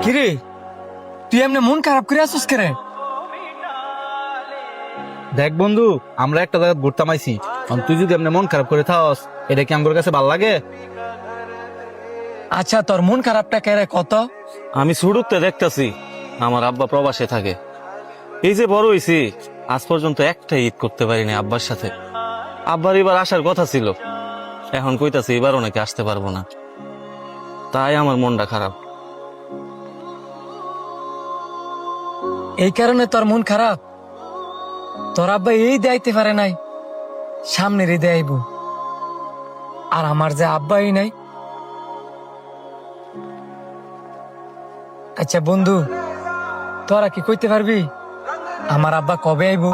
কিরে, তুই এমনি মন খারাপ করে আসছিস কেরে? দেখ বন্ধু, আমরা একটা জায়গায় ঘুরতাম আইছি। তুই যদি এমনি মন খারাপ করে থাকস, এটা কি আমার কাছে ভাল লাগে? আচ্ছা, তোর মন খারাপটা কেরে কত? আমি শুরুতে দেখতেছি আমার আব্বা প্রবাসে থাকে। এই যে বড় হইছি, আজ পর্যন্ত একটা ঈদ করতে পারিনি আব্বার সাথে। আব্বার এবার আসার কথা ছিল, এখন কইতাছি এবারও নাকি আসতে পারবো না। তাই আমার মনটা খারাপ। এই কারণে তোর মন খারাপ? তোর আব্বা এই দায়িত্বে পারে নাই, সামনের ঈদে আইব। আর আমার যে আব্বাই নাই। আচ্ছা বন্ধু, তোরা কি কইতে পারবি আমার আব্বা কবে আইব?